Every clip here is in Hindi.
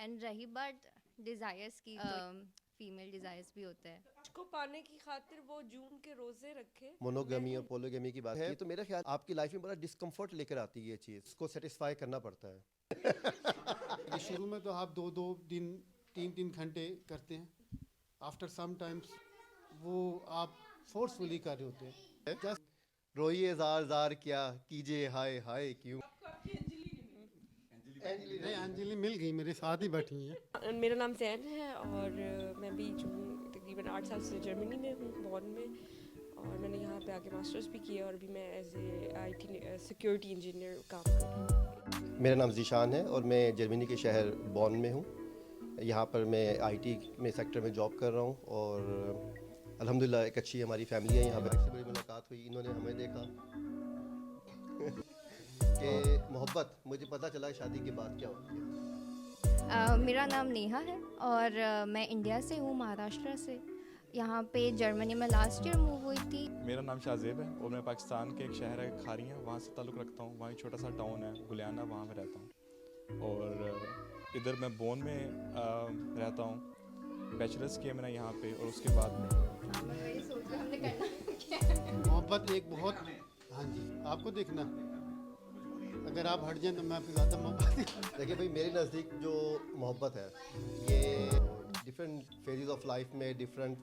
एंड रही बात डिज़ायर्स की, तो फीमेल डिज़ायर्स भी होते हैं। को पाने की खातिर वो जून के रोजे रखे। मोनोगमी और पोलोगमी की बात है तो मेरा ख्याल आपकी लाइफ में बड़ा डिस्कम्फर्ट लेकर आती है ये चीज़, इसको सेटिस्फाई करना पड़ता है। ये शुरू में तो आप 2-2 दिन 3-3 घंटे करते हैं, आफ्टर सम टाइम्स वो आप फोर्सफुली कर रहे होते हैं। जस्ट रोइए जार जार क्या कीजिए हाय हाय क्यों। नहीं, अंजलि मिल गई, मेरे साथ ही बैठी हैं। मेरा नाम जैन है और मैं भी जो तकरीबन 8 साल से जर्मनी में हूँ, बॉन में, और मैंने यहाँ पे आके मास्टर्स भी किया और अभी मैं as a IT security engineer काम कर रही हूँ। मेरा नाम जीशान है और मैं जर्मनी के शहर बॉन में हूँ। यहाँ पर मैं IT में सेक्टर में जॉब कर रहा हूँ और अल्हम्दुलिल्लाह एक अच्छी हमारी फैमिली है यहाँ पर। से बड़ी मुलाकात हुई, इन्होंने हमें देखा कि मोहब्बत, मुझे पता चला शादी के बाद क्या होती है। मेरा नाम नेहा है और मैं इंडिया से हूँ, महाराष्ट्र से। यहाँ पे जर्मनी में लास्ट ईयर मूव हुई थी। मेरा नाम शाहजेब है और मैं पाकिस्तान के एक शहर है खारियाँ, वहाँ से ताल्लुक़ रखता हूँ। वहाँ एक छोटा सा टाउन है गुलियाना, वहाँ में रहता हूँ। और इधर मैं बोन में रहता हूँ। बैचलर्स किया मैंने यहाँ पे और उसके बाद मोहब्बत एक बहुत, हाँ जी, आपको देखना, अगर आप हट जाएं तो मैं आपसे ज़्यादा मोहब्बत। देखिए भाई, मेरे नज़दीक जो मोहब्बत है ये डिफरेंट फेजेस ऑफ लाइफ में डिफरेंट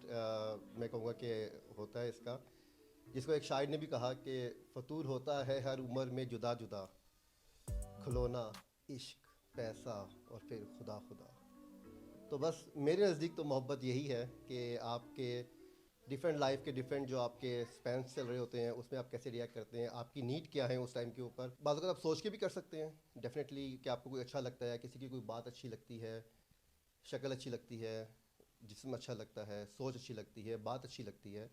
मैं कहूँगा कि होता है इसका, जिसको एक शायर ने भी कहा कि फतूर होता है हर उम्र में जुदा जुदा, खिलौना इश्क पैसा और फिर खुदा खुदा। तो बस मेरे नज़दीक तो मोहब्बत यही है कि आपके डिफरेंट लाइफ के डिफरेंट जो आपके स्पेंस चल रहे होते हैं उसमें आप कैसे रिएक्ट करते हैं, आपकी नीड क्या है उस टाइम के ऊपर। बाज़ अगर आप सोच के भी कर सकते हैं डेफिनेटली कि आपको कोई अच्छा लगता है, किसी की कोई बात अच्छी लगती है, शक्ल अच्छी लगती है, जिस्म अच्छा लगता है, सोच अच्छी लगती है, बात अच्छी लगती है,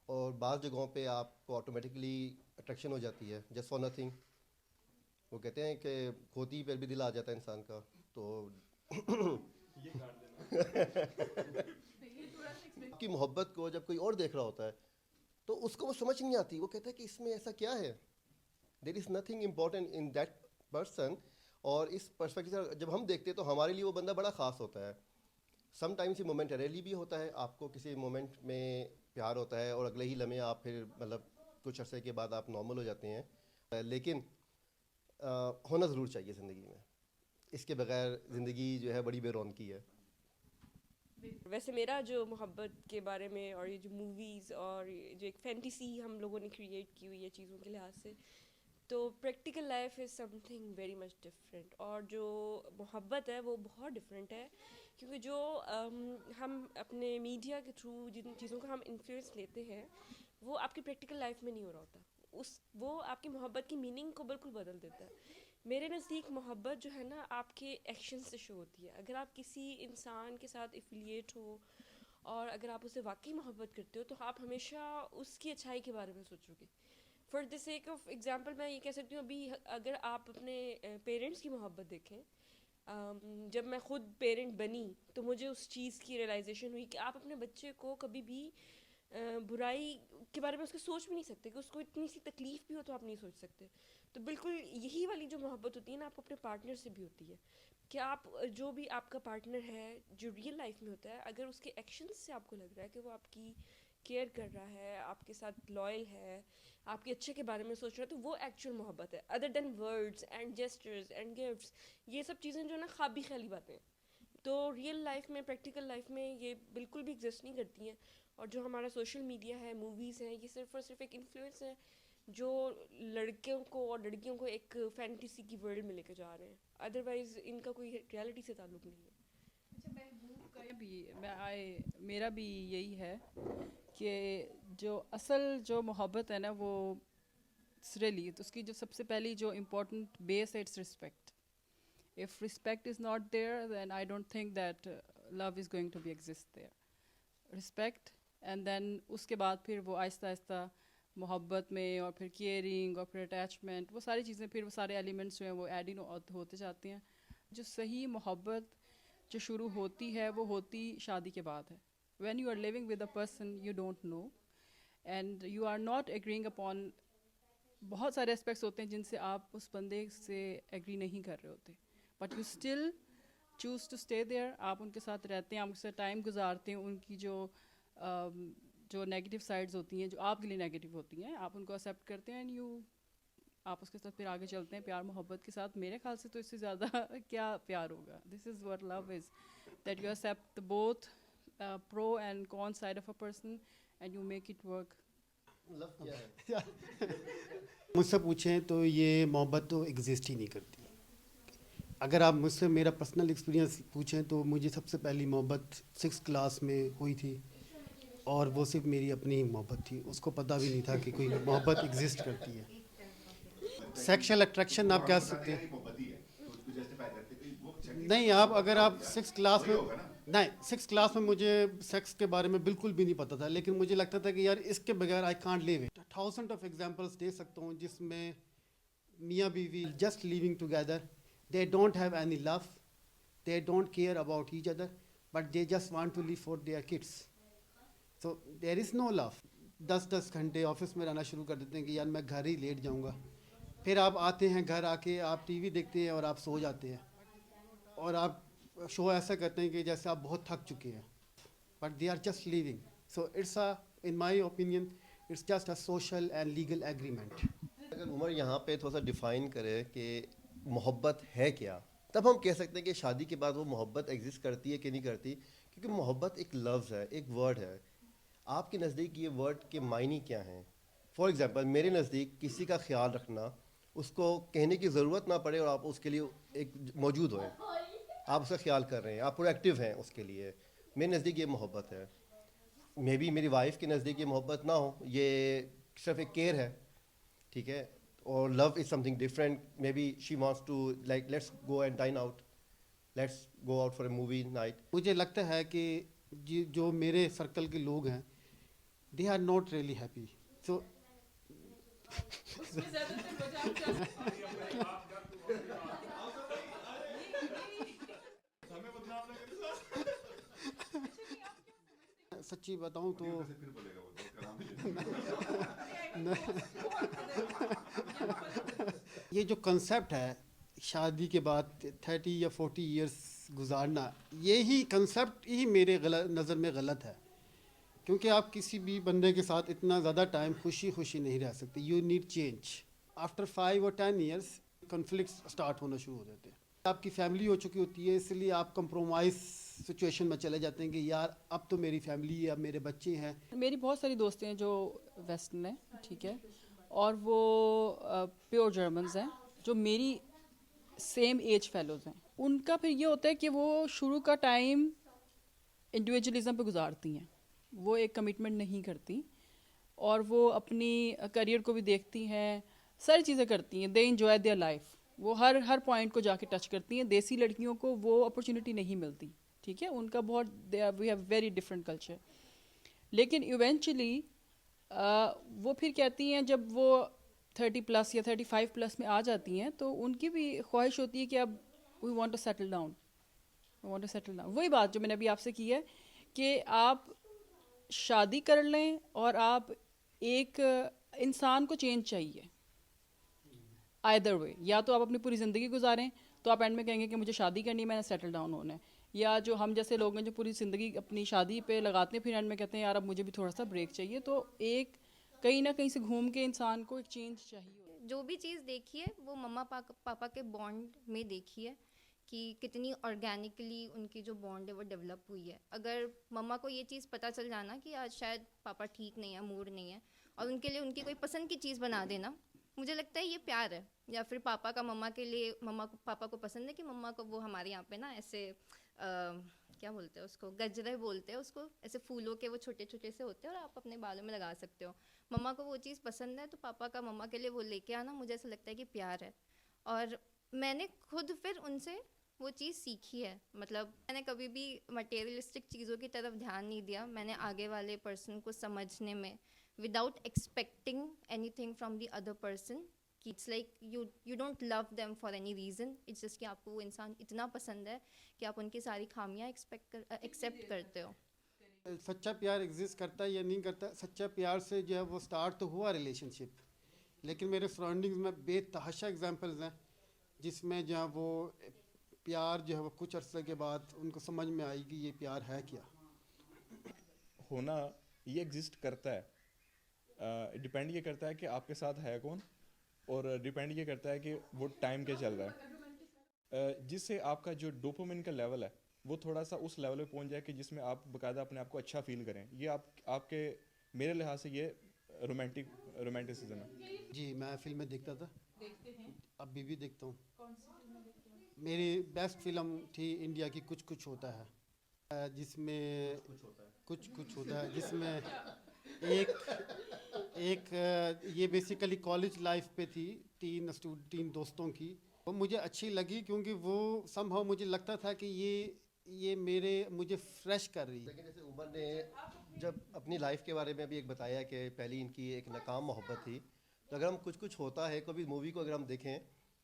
और बाज़ जगहों पे आपको ऑटोमेटिकली अट्रैक्शन हो जाती है जस्ट फॉर नथिंग। वो कहते हैं कि खोती पर भी दिल आ जाता है इंसान का। तो की मोहब्बत को जब कोई और देख रहा होता है तो उसको वो समझ नहीं आती, वो कहता है कि इसमें ऐसा क्या है, there is nothing important in that person. और इस पर्सपेक्टिव से जब हम देखते हैं तो हमारे लिए वो बंदा बड़ा ख़ास होता है। समटाइम्स ये मोमेंटरीली भी होता है, आपको किसी मोमेंट में प्यार होता है और अगले ही लम्हे आप फिर मतलब कुछ अरसे के बाद आप नॉर्मल हो जाते हैं, लेकिन होना ज़रूर चाहिए ज़िंदगी में, इसके बगैर ज़िंदगी जो है बड़ी बेरौनकी है। वैसे मेरा जो मोहब्बत के बारे में और ये जो मूवीज़ और ये जो एक फैंटेसी हम लोगों ने क्रिएट की हुई है चीज़ों के लिहाज से, तो practical life is something very much different, और जो मोहब्बत है वो बहुत डिफरेंट है। क्योंकि जो हम अपने मीडिया के थ्रू जिन चीज़ों का हम इन्फ्लुएंस लेते हैं वो आपकी प्रैक्टिकल लाइफ में नहीं हो रहा होता, वो आपकी मोहब्बत की मीनिंग को बिल्कुल बदल देता है। मेरे नज़दीक मोहब्बत जो है ना आपके एक्शन से शो होती है। अगर आप किसी इंसान के साथ एफिलिएट हो और अगर आप उसे वाकई मोहब्बत करते हो तो आप हमेशा उसकी अच्छाई के बारे में सोचोगे। For the sake of example मैं ये कह सकती हूँ, अभी अगर आप अपने पेरेंट्स की मोहब्बत देखें, जब मैं ख़ुद पेरेंट बनी तो मुझे उस चीज़ की रियलाइजेशन हुई कि आप अपने बच्चे को कभी भी बुराई के बारे में उसके सोच भी नहीं सकते, कि उसको इतनी सी तकलीफ़ भी हो तो आप नहीं सोच सकते। तो बिल्कुल यही वाली जो मोहब्बत होती है ना, आपको अपने पार्टनर से भी होती है कि आप जो भी आपका पार्टनर है जो रियल लाइफ में होता है, अगर उसके एक्शंस से आपको लग रहा है कि वो आपकी केयर कर रहा है, आपके साथ लॉयल है, आपके अच्छे के बारे में सोच रहा है, तो वो एक्चुअल मोहब्बत है, other than words and gestures and gifts. ये सब चीज़ें जो ना ख्वाबी ख्याली बातें हैं, तो रियल लाइफ में प्रैक्टिकल लाइफ में ये बिल्कुल भी एग्जिस्ट नहीं करती हैं। और जो हमारा सोशल मीडिया है, मूवीज़ हैं, ये सिर्फ और सिर्फ एक इन्फ्लुएंस है जो लड़कियों को और लड़कियों को एक फैंटेसी की वर्ल्ड में लेकर जा रहे हैं, अदरवाइज इनका कोई रियलिटी से ताल्लुक़ नहीं है। अच्छा, मैं मूव करें भी, मेरा भी यही है कि जो असल जो मोहब्बत है ना वो रियली, तो उसकी जो सबसे पहली जो इम्पोर्टेंट बेस है it's respect. If respect is not there then I don't think that love is going to be exist there. Respect and then उसके बाद फिर वो आहिस्ता आहिस्ता मोहब्बत में और फिर केयरिंग और फिर अटैचमेंट, वो सारी चीज़ें, फिर वो सारे एलिमेंट्स जो हैं वो एड इन होते जाते हैं। जो सही मोहब्बत जो शुरू होती है वो होती शादी के बाद है। When you are living with a person you don't know and you are not agreeing upon, बहुत सारे एस्पेक्ट्स होते हैं जिनसे आप उस बंदे से एग्री नहीं कर रहे होते, but you still choose to stay there, आप उनके साथ रहते हैं, आप उनके साथ टाइम गुजारते हैं, उनकी जो नेगेटिव साइड्स होती हैं, जो आपके लिए नेगेटिव होती हैं, आप उनको एक्सेप्ट करते हैं एंड आप उसके साथ फिर आगे चलते हैं प्यार मोहब्बत के साथ। मेरे ख्याल से तो इससे ज़्यादा क्या प्यार होगा। This is what love is, that you accept both pro and con side of a person and you make it work. Love क्या है? मुझसे पूछें तो ये मोहब्बत तो एग्जिस्ट ही नहीं करती। अगर आप मुझसे मेरा पर्सनल एक्सपीरियंस पूछें तो मुझे सबसे पहली मोहब्बत 6th क्लास में हुई थी, और वो सिर्फ मेरी अपनी ही मोहब्बत थी। उसको पता भी नहीं था कि कोई मोहब्बत एग्जिस्ट करती है। सेक्सुअल अट्रैक्शन आप कह सकते हैं। नहीं, अगर आप 6th क्लास में, नहीं 6th क्लास में मुझे सेक्स के बारे में बिल्कुल भी नहीं पता था, लेकिन मुझे लगता था कि यार इसके बगैर आई कांट लिव इट। 1000 ऑफ एग्जांपल्स दे सकता हूँ जिसमें मियाँ बीवी just living together, they don't have any love, they don't care about each other, but they just want to live for their kids. So there is no love. 10-10 घंटे ऑफिस में रहना शुरू कर देते हैं कि यार मैं घर ही लेट जाऊँगा। फिर आप आते हैं, घर आके आप टीवी देखते हैं और आप सो जाते हैं, और आप शो ऐसा करते हैं कि जैसे आप बहुत थक चुके हैं, but they are just living. So it's in my opinion it's just a social and legal agreement. अगर उमर यहाँ पे थोड़ा सा डिफाइन करे कि मोहब्बत है क्या, तब हम कह सकते हैं कि शादी के बाद वो मोहब्बत एग्जिस्ट करती है कि नहीं करती। क्योंकि मोहब्बत एक लफ्ज़ है, एक वर्ड है। आपके नज़दीक ये वर्ड के मायने क्या हैं? फॉर एग्जांपल मेरे नज़दीक किसी का ख्याल रखना, उसको कहने की ज़रूरत ना पड़े और आप उसके लिए एक मौजूद हों, आप उसका ख्याल कर रहे हैं, आप प्रोएक्टिव हैं उसके लिए, मेरे नज़दीक ये मोहब्बत है। मे बी मेरी वाइफ के नज़दीक ये मोहब्बत ना हो, ये सिर्फ एक केयर है, ठीक है। और love is something different. Maybe she wants to like let's go and dine out, let's go out for a movie night. मुझे लगता है कि जो मेरे सर्कल के लोग हैं, they are not really happy. So सच्ची बताऊं तो ये जो कंसेप्ट है शादी के बाद 30 या 40 इयर्स गुजारना, यही कंसेप्ट ही मेरे नज़र में गलत है। क्योंकि आप किसी भी बंदे के साथ इतना ज़्यादा टाइम खुशी खुशी नहीं रह सकते। You need change. आफ्टर 5 और 10 इयर्स कॉन्फ्लिक्ट्स स्टार्ट होना शुरू हो जाते हैं। आपकी फैमिली हो चुकी होती है, इसलिए आप कंप्रोमाइज़ सिचुएशन में चले जाते हैं कि यार अब तो मेरी फैमिली है, अब मेरे बच्चे हैं। मेरी बहुत सारी दोस्तें हैं जो वेस्टर्न हैं, ठीक है, और वो प्योर जर्मन्स हैं जो मेरी सेम एज फेलोज़ हैं। उनका फिर ये होता है कि वो शुरू का टाइम इंडिविजुअलिज्म पे गुजारती हैं, वो एक कमिटमेंट नहीं करती, और वो अपनी करियर को भी देखती हैं, सारी चीज़ें करती हैं। They enjoy their life. वो हर पॉइंट को जाके टच करती हैं। देसी लड़कियों को वो अपॉर्चुनिटी नहीं मिलती, ठीक है, उनका बहुत we have very different culture. लेकिन इवेंचुअली वो फिर कहती हैं, जब वो 30+ या 35+ में आ जाती हैं, तो उनकी भी ख्वाहिश होती है कि अब we want to settle down, वही बात जो मैंने अभी आपसे की है कि आप शादी कर लें और आप एक इंसान को चेंज चाहिए आइदर वे। या तो आप अपनी पूरी ज़िंदगी गुजारें, तो आप एंड में कहेंगे कि मुझे शादी करनी है, मैंने सेटल डाउन होना है। या जो हम जैसे लोग हैं जो पूरी ज़िंदगी अपनी शादी पे लगाते हैं, फिर एंड में कहते हैं यार अब मुझे भी थोड़ा सा ब्रेक चाहिए। तो एक कहीं ना कहीं से घूम के इंसान को एक चेंज चाहिए। जो भी चीज़ देखी है वो मम्मा पापा के बॉन्ड में देखी है कि कितनी ऑर्गेनिकली उनकी जो बॉन्ड है वो डेवलप हुई है। अगर मम्मा को ये चीज़ पता चल जाना कि आज शायद पापा ठीक नहीं है, मूड नहीं है, और उनके लिए उनकी कोई पसंद की चीज़ बना देना, मुझे लगता है ये प्यार है। या फिर पापा का मम्मा के लिए, पापा को पसंद है कि मम्मा को, वो हमारे यहाँ पे ना ऐसे क्या बोलते हैं उसको, गजरे बोलते हैं उसको, ऐसे फूलों के वो छोटे छोटे से होते हैं और आप अपने बालों में लगा सकते हो। मम्मा को वो चीज़ पसंद है, तो पापा का मम्मा के लिए वो लेके आना, मुझे ऐसा लगता है कि प्यार है। और मैंने खुद फिर उनसे वो चीज़ सीखी है। मतलब मैंने कभी भी मटेरियलिस्टिक चीज़ों की तरफ ध्यान नहीं दिया। मैंने आगे वाले पर्सन को समझने में, without expecting anything from the other person, कि it's like you don't love them for any reason, it's just कि आपको वो इंसान इतना पसंद है कि आप उनकी सारी खामियां एक्सेप्ट करते हो। सच्चा प्यार एग्जिस्ट करता है या नहीं करता? सच्चा प्यार से जो है वो स्टार्ट तो हुआ रिलेशनशिप, लेकिन मेरे सराउंडिंग्स में बेतहाशा एग्जांपल्स हैं जिसमें जहाँ वो प्यार जो है वो कुछ अरसे के बाद उनको समझ में आई कि ये प्यार है क्या। होना ये एग्जिस्ट करता है, डिपेंड ये करता है कि आपके साथ है कौन, और डिपेंड ये करता है कि वो टाइम क्या चल रहा है, जिससे आपका जो डोपामिन का लेवल है वो थोड़ा सा उस लेवल पे पहुंच जाए कि जिसमें आप बाकायदा अपने आप को अच्छा फील करें। ये आपके मेरे लिहाज से ये रोमांटिसिज्म है। जी मैं फिल्में देखता था, अभी भी देखता हूँ। मेरी बेस्ट फिल्म थी इंडिया की कुछ कुछ होता है, जिसमें कुछ होता है जिसमें एक ये बेसिकली कॉलेज लाइफ पे थी, तीन दोस्तों की। वो मुझे अच्छी लगी क्योंकि वो समहाउ मुझे लगता था कि ये मुझे फ्रेश कर रही है। लेकिन जैसे उमर ने जब अपनी लाइफ के बारे में अभी एक बताया कि पहली इनकी एक नाकाम मोहब्बत थी, तो अगर हम कुछ होता है कभी मूवी को अगर हम देखें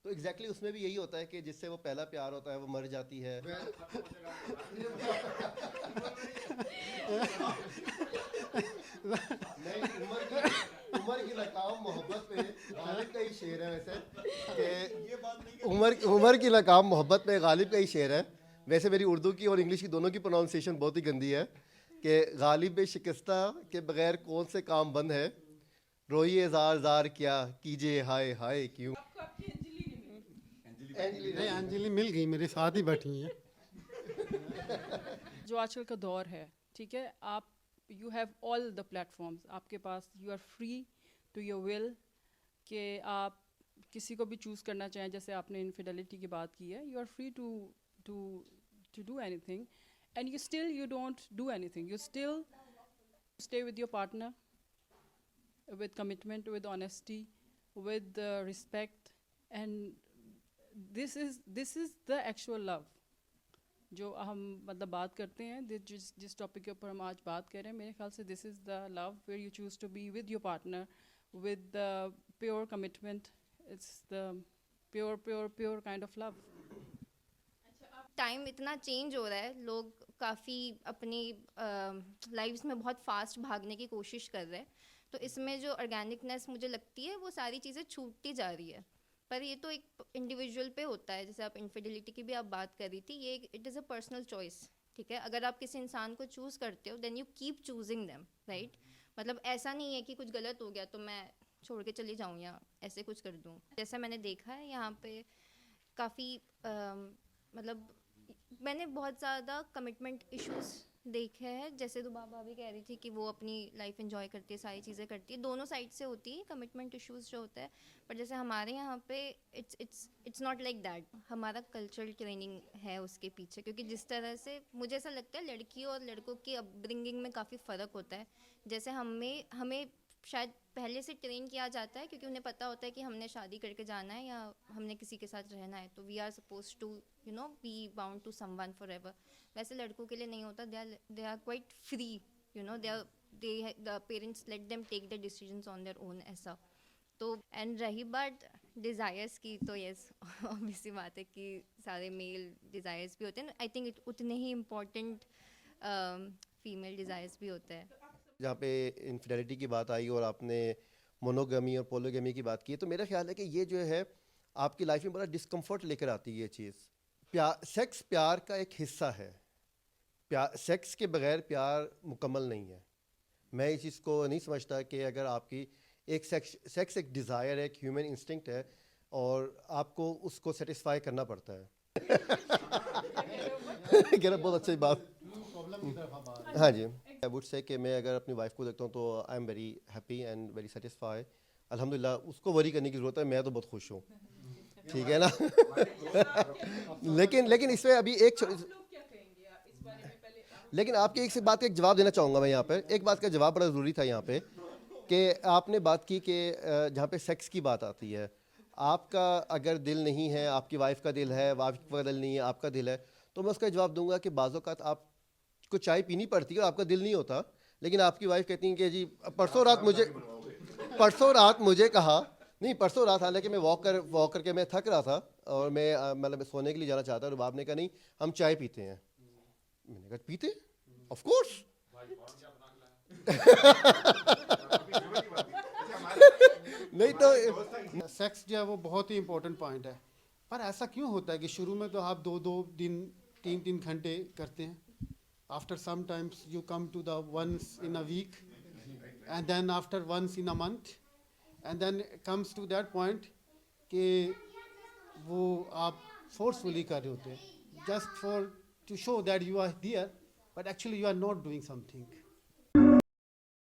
तो एग्जैक्टली उसमें भी यही होता है कि जिससे वो पहला प्यार होता है वो मर जाती है। नहीं, उमर की नाकाम मोहब्बत पे गालिब का ही शेर है वैसे कि उमर की नाकाम मोहब्बत पे गालिब का ही शेर है। वैसे मेरी उर्दू की और इंग्लिश की दोनों की प्रोनाउंसिएशन बहुत ही गंदी है कि गालिब शिकस्ता के बगैर कौन से काम बंद है, रोइए जार जार क्या कीजिए हाय हाय क्यों। नहीं अंजलि मिल गई, मेरे साथ ही बैठी हैं। जो आजकल का दौर है, ठीक है, आप you have all the platforms आपके पास, you are free to your will कि आप किसी को भी चूज़ करना चाहें। जैसे आपने इनफिडेलिटी की बात की है, you are free to do anything, and you don't do anything, you still stay with your partner with commitment, with honesty, with respect, and this is the actual love जो हम मतलब बात करते हैं, जिस टॉपिक के ऊपर हम आज बात कर रहे हैं। मेरे ख्याल से this is the love where you choose to be with your partner with the pure commitment. It's the pure kind of love. Time इतना चेंज हो रहा है, लोग काफ़ी अपनी लाइफ्स में बहुत फास्ट भागने की कोशिश कर रहे हैं, तो इसमें जो ऑर्गेनिकनेस मुझे लगती है वो सारी चीज़ें छूटती जा रही है। पर ये तो एक इंडिविजुअल पे होता है, जैसे आप इनफिडेलिटी की भी आप बात कर रही थी, ये it is a personal choice, ठीक है। अगर आप किसी इंसान को चूज़ करते हो then you keep choosing them, right. मतलब ऐसा नहीं है कि कुछ गलत हो गया तो मैं छोड़ के चली जाऊँ या ऐसे कुछ कर दूँ। जैसा मैंने देखा है यहाँ पे काफ़ी मतलब मैंने बहुत ज़्यादा कमिटमेंट इश्यूज़ देखे हैं। जैसे दुबा भाभी कह रही थी कि वो अपनी लाइफ एंजॉय करती है, सारी चीज़ें करती है, दोनों साइड से होती है कमिटमेंट इश्यूज़ जो होता है। पर जैसे हमारे यहाँ पे इट्स नॉट लाइक दैट। हमारा कल्चरल ट्रेनिंग है उसके पीछे, क्योंकि जिस तरह से मुझे ऐसा लगता है लड़कियों और लड़कों की अपब्रिंगिंग में काफ़ी फ़र्क होता है। जैसे हमें शायद पहले से ट्रेन किया जाता है, क्योंकि उन्हें पता होता है कि हमने शादी करके जाना है या हमने किसी के साथ रहना है, तो we are suppose to be bound to someone forever. वैसे लड़कों के लिए नहीं होता, they are quite free, the parents let them take the decisions on their own, ऐसा। तो एंड रही बात डिज़ायर्स की, तो यस ऑब्वियस सी बात है कि सारे मेल डिज़ायर्स भी होते हैं। आई थिंक उतने ही इम्पोर्टेंट फीमेल डिज़ायर्स भी होते हैं। जहाँ पे इनफिडेलिटी की बात आई और आपने मोनोगमी और पोलोगमी की बात की, तो मेरा ख्याल है कि ये जो है आपकी लाइफ में बड़ा डिस्कम्फर्ट लेकर आती है ये चीज़। सेक्स प्यार का एक हिस्सा है, सेक्स के बगैर प्यार मुकम्मल नहीं है। मैं इस चीज़ को नहीं समझता कि अगर आपकी एक सेक्स एक डिज़ायर है, एक ह्यूमन इंस्टिंक्ट है और आपको उसको सेटिस्फाई करना पड़ता है। बहुत अच्छी बात। हाँ जी, आई वुड से कि मैं अगर अपनी वाइफ को देखता हूँ तो I am very happy and very satisfy, अल्हम्दुलिल्लाह। उसको वरी करने की ज़रूरत है, मैं तो बहुत खुश हूँ, ठीक है ना। लेकिन इसमें अभी लेकिन आपकी एक बात का एक जवाब देना चाहूँगा मैं यहाँ पर। एक बात का जवाब बड़ा ज़रूरी था यहाँ पे कि आपने बात की कि जहाँ पे सेक्स की बात आती है, आपका अगर दिल नहीं है, आपकी वाइफ का दिल है, वाइफ का दिल नहीं है, आपका दिल है, तो मैं उसका जवाब दूंगा कि बाज़ औक़ात आपको चाय पीनी पड़ती है और आपका दिल नहीं होता, लेकिन आपकी वाइफ कहती है कि जी परसों रात मुझे कहा, नहीं परसों रात, हालांकि मैं वॉक करके मैं थक रहा था और मैं मतलब सोने के लिए जाना चाहता, और बाप ने कहा नहीं हम चाय पीते हैं। मैंने कहा पीते, ऑफ कोर्स। नहीं तो सेक्स जो है वो बहुत ही इम्पोर्टेंट पॉइंट है। पर ऐसा क्यों होता है कि शुरू में तो आप 2-2 दिन 3-3 घंटे करते हैं, after some times you come to the once in a week and then after once in a month and then comes to that point कि वो आप फोर्सफुली कर रहे होते हैं just for to show that you are there but actually you are not doing something.